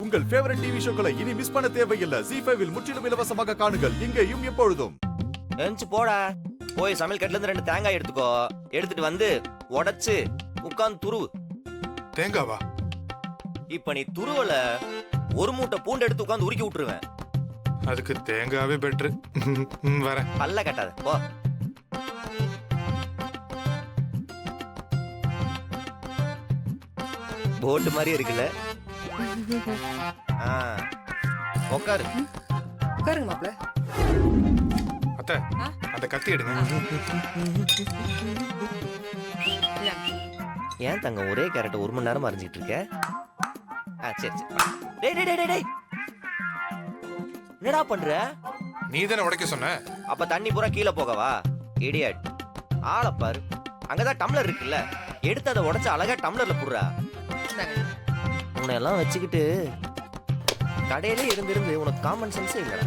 உங்கள் favourite TV ஷோக்களை இனி miss பண்ண தேவையில்லை. ZEE5 இல் முற்றிலும் இலவசமாக காணுங்கள். இங்கேயும் எப்பொழுதும். எஞ்சி போடா. போய் சமையல் கட்டுல இருந்து 2 தேங்காய் எடுத்துக்கோ. எடுத்துட்டு வந்து உடைச்சு உட்கார்ந்து துருவு. தேங்காவா? இப்ப நீ துருவல ஒரு மூட்டை பூண்டு எடுத்து உட்கார்ந்து உருக்கி விட்டுருவேன். அதுக்கு தேங்காவே பெட்ரு. வரேன். பல்ல கட்டாத போ. போட்டு மாதிரி இருக்குல்ல. உட்காரு. உட்காருங்க மாப்ள. அத்தை, அந்த கத்தி எடுங்க. ஏன் தங்க ஒரே கேரட் 1 மணி நேரமா அரைஞ்சிட்டு இருக்க? சரி சரி. டேய் டேய் டேய் டேய். என்னடா பண்ற? நீ தானே உடைக்க சொன்ன. அப்ப தண்ணி பூரா கீழே போகவா? இடியட். ஆளை பாரு. அங்கதான் டம்ளர் இருக்குல்ல. எடுத்து அதை உடைச்சு அழகா டம்ளர்ல புடுறா. உன்னை எல்லாம் வச்சுக்கிட்டு கடையிலே இருந்து உனக்கு காமன் சென்ஸே இல்லடா.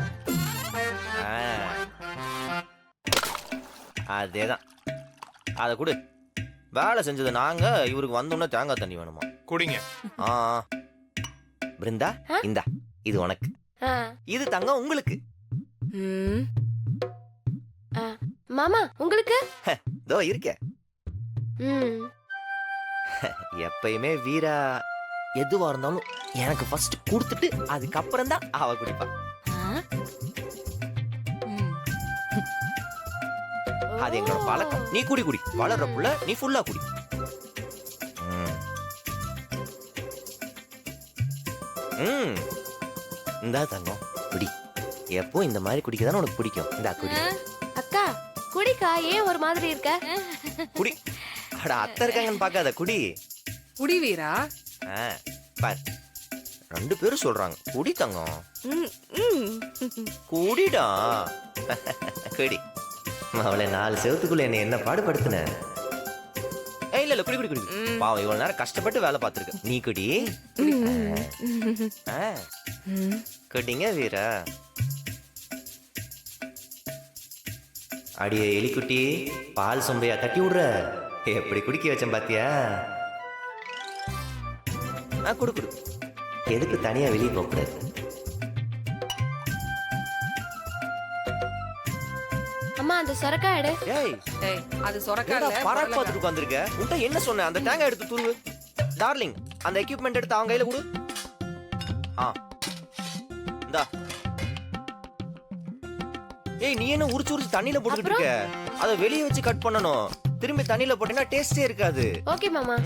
அதேதான். அதை கொடு. வேலை செஞ்சது நாங்க, இவருக்கு வந்தோம்னா தேங்காய் தண்ணி வேணுமா? குடிங்க. பிருந்தா, இந்தா இது உனக்கு. இது தங்கம் உங்களுக்கு. மாமா உங்களுக்கு? தோ இருக்க. எப்பயுமே வீரா எதுவா இருந்தாலும் எனக்கு ஃபர்ஸ்ட் கொடுத்துட்டு அதுக்கப்புறம் தான் அவ குடிப்பா. அது எங்களோட பழக்கம். நீ குடி குடி. வளர்ற புள்ள நீ ஃபுல்லா குடி. இந்தா தங்கம் குடி. எப்போ இந்த மாதிரி குடிக்கதானே உனக்கு பிடிக்கும். இந்தா குடி. அக்கா குடிக்கா. ஏன் ஒரு மாதிரி இருக்க? குடி. அட அத்தை இருக்காங்கன்னு பாக்காத. குடி குடி வீரா. பாரு 2 பேரும் சொல்றாங்க குடி தங்கம். குடிடா. குடி. அவளை 4 செவத்துக்குள்ள என்ன பாடுபடுத்தின? இல்ல இல்ல குடி குடி குடி. பாவம் இவ்வளவு நேரம் கஷ்டப்பட்டு வேலை பார்த்திருக்க. நீ குடி. குடிங்க வீரா. அடியே எலிக்குட்டி, பால் சொம்பையா தட்டி விடுற. எப்படி குடிக்க வச்சேன் பாத்தியா? குடு குடு. எதுக்கு தனியா வெளியே போகக்கூடாது? அம்மா அந்த சொரக்காய் எடு. ஏய் அது சொரக்காய் இல்ல. பராக் பாத்துட்டு உட்கார்ந்திருக்க. உன்ட்ட என்ன சொன்னேன்? அந்த தேங்காய் எடுத்து துருவு. டார்லிங், அந்த எக்யூப்மென்ட் எடுத்து அவங்க கையில கொடு. இந்தா. ஏய் நீ என்ன உரிச்சு உரிச்சு தண்ணியில போட்டுட்டு இருக்க? அத வெளிய வச்சு கட் பண்ணனும். திரும்பி தண்ணியில போட்டேன்னா டேஸ்டே இருக்காது. ஓகே மாமா.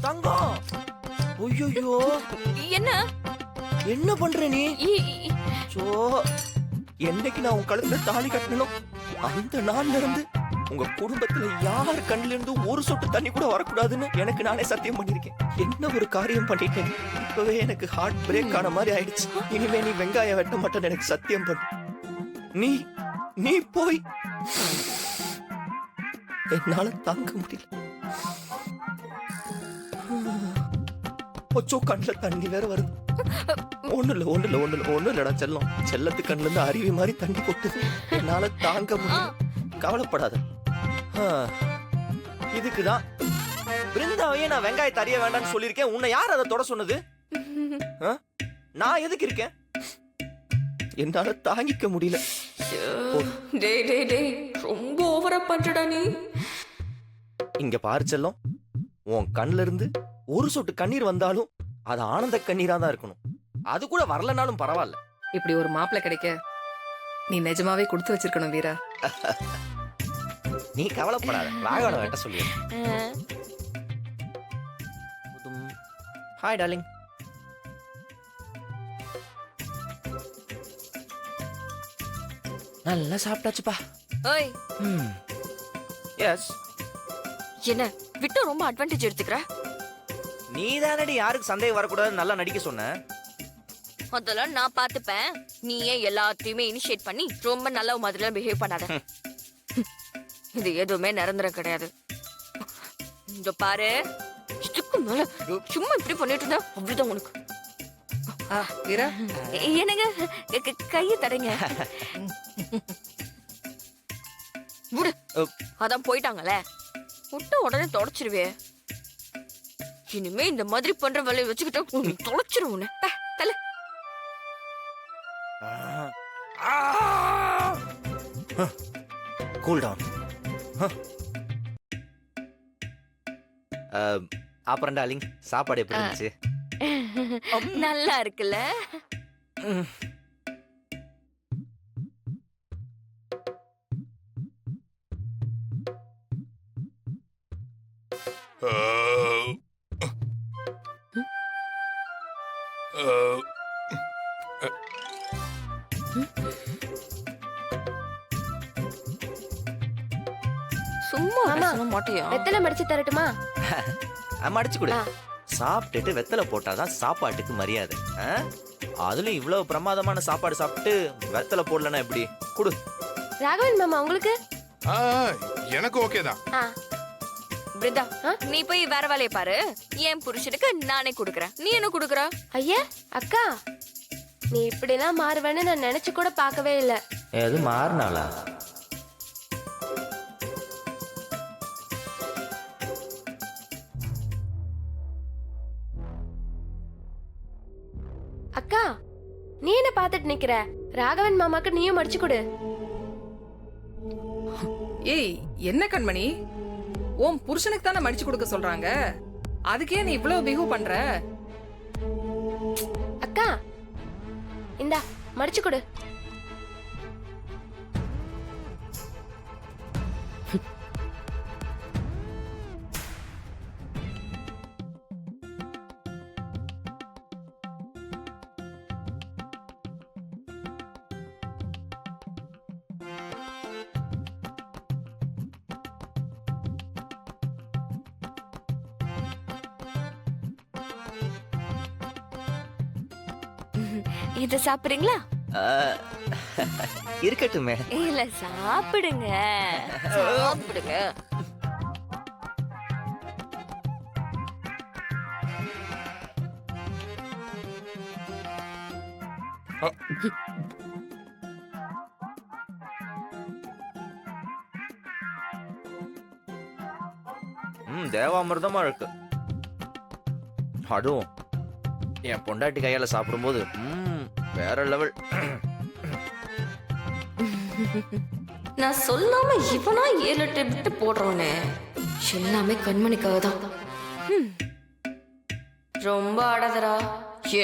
தங்கம். ஐயோ என்ன என்ன பண்ற நீ? சோ என்னைக்கு நான் உன் கழுத்துல தாலி கட்டணும் அந்த நாள்ல இருந்து உங்க குடும்பத்துல யார் கண்ணுல இருந்து ஒரு சொட்டு தண்ணி கூட வரக்கூடாதுன்னு எனக்கு நானே சத்தியம் பண்ணிருக்கேன். என்ன ஒரு காரியம் பண்ணிட்டேன். இப்பவே எனக்கு ஹார்ட் பிரேக் ஆன மாதிரி ஆயிடுச்சு. இனிமே நீ வெங்காயம் வெட்ட மாட்டேன்னு எனக்கு சத்தியம் பண்ணு. நீ போய். என்னால தாங்க முடியல. கொச்சோ கண்ணுல தண்ணி வேற வருது. ஒண்ணு இல்லடா செல்லம். செல்லத்து கண்ணுல இருந்து அருவி மாதிரி தண்ணி கொட்டுது. என்னால தாங்க முடியல. கவலைப்படாத. இதுக்குதான் பிருந்தாவையே நான் வெங்காயத்தை அறிய வேண்டாம்னு சொல்லியிருக்கேன். உன்னை யார் அதை தொட சொன்னது? நான் எதுக்கு இருக்கேன்? என்னால தாங்கிக்க முடியல. டேய் டேய் டேய் ரொம்ப ஓவரா பண்றடா நீ. இங்க பாரு செல்லம், உன் கண்ணுல இருந்து ஒரு சொட்டு கண்ணீர் வந்தாலும் அது ஆனந்த கண்ணீரா தான் இருக்கணும். அது கூட வரலனாலும் பரவாயில்ல. இப்படி ஒரு மாப்பிளை கிடைக்க நீ நிஜமாவே கொடுத்து வச்சிருக்கணும் வீரா. நீ கவலைப்படாத. ராகவனை வெட்ட சொல்லி. Hi darling. நல்லா சாப்பிட்டாச்சுப்பா. ஓய் எஸ். என்ன விட்டு ரொம்ப அட்வான்டேஜ் எடுத்துக்கற? நீ தானடி யாருக்கு சந்தேகம் வரக்கூடாது நல்லா நடிக்க சொன்ன. அதெல்லாம் நான் பாத்துப்பேன். நீ ஏன் எல்லாத்தையுமே இனிஷியேட் பண்ணி ரொம்ப நல்ல மாதிரிலாம் பிஹேவ் பண்ணாத. இது எதுவுமே நிரந்தரம் கிடையாது. இந்த பாரு, இதுக்கு மேல சும்மா இப்படி பண்ணிட்டு இருந்தா அப்படிதான் உனக்கு. வீரா என்னங்க கையை தடைங்க. விடு. அதான் போயிட்டாங்கல்ல. விட்டு உடனே தொடச்சிருவே. இனிமே இந்த மாதிரி பண்ற வேலையை வச்சுக்கிட்டு தொலைச்சிரும் உன்னை தலை. Cool down. அப்புறம் டார்லிங் சாப்பாடு எப்படி இருந்துச்சு? நல்லா இருக்குல்ல? சும்மா மாமா, சொல்ல மாட்டியா? வெத்தலை மடிச்சு தரட்டுமா? மடிச்சு கொடு. ஆ. சாப்பிட்டுட்டு வெத்தலை போட்டாதான் சாப்பாட்டுக்கு மரியாதை. அதுலயும் இவ்வளவு பிரமாதமான சாப்பாடு சாப்பிட்டு வெத்தலை போடலன்னா எப்படி? குடு. ராகவன் மாமா உங்களுக்கு? ஆ, எனக்கு ஓகே தான். ஆ, பிருந்தா, நீ போய் வேற வேலையை பாரு. என் புருஷனுக்கு நானே குடுக்கறேன். நீ என்ன குடுக்கற? ஐயா அக்கா, நீ இப்படிலாம் மாறுவேன்னு நான் நினைச்சு கூட பார்க்கவே இல்ல. எது மாறினாளா? அக்கா, நீ என்ன பார்த்துட்டு நிக்கிற? ராகவன் மாமாக்கு நீயும் மடிச்சு கொடு. ஏய், என்ன கண்மணி, உன் புருஷனுக்கு தானே மடிச்சு கொடுக்க சொல்றாங்க, அதுக்கே நீ இவ்வளவு பிஹேவ் பண்ற? அக்கா, இந்தா மடிச்சு கொடு. இத சாப்பிடுறீங்களா? இருக்கட்டுமே. இல்ல, சாப்பிடுங்க சாப்பிடுங்க. தேவாமிர்தமா இருக்கு. அதுவும் என் பொண்டாட்டி கையால சாப்பிடும்போது வேற லெவல். நான் சொல்லாம இவனா 7-8 விட்டு போடுறோனே, எல்லாமே கண்மணிக்காக தான். ரொம்ப ஆடாதரா.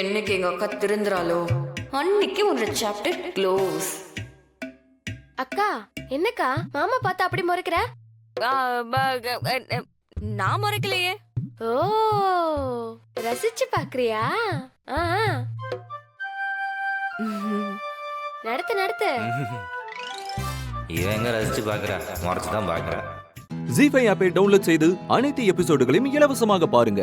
என்னைக்கு எங்க அக்கா திருந்துறாளோ அன்னைக்கு ஒரு சாப்டர் க்ளோஸ். அக்கா, என்னக்கா மாமா பார்த்தா அப்படி முறைக்கிற? நான் மறைக்கலையே. ஓ, ரசிச்சு பாக்குறியா? ஆ, நடத்து நடத்து. இவன் எங்க ரசிச்சு பாக்குறா? முறைச்சுதான் பாக்குறா. ஜீ5 ஆப்பை டவுன்லோட் செய்து அனைத்து எபிசோடுகளையும் இலவசமாக பாருங்க.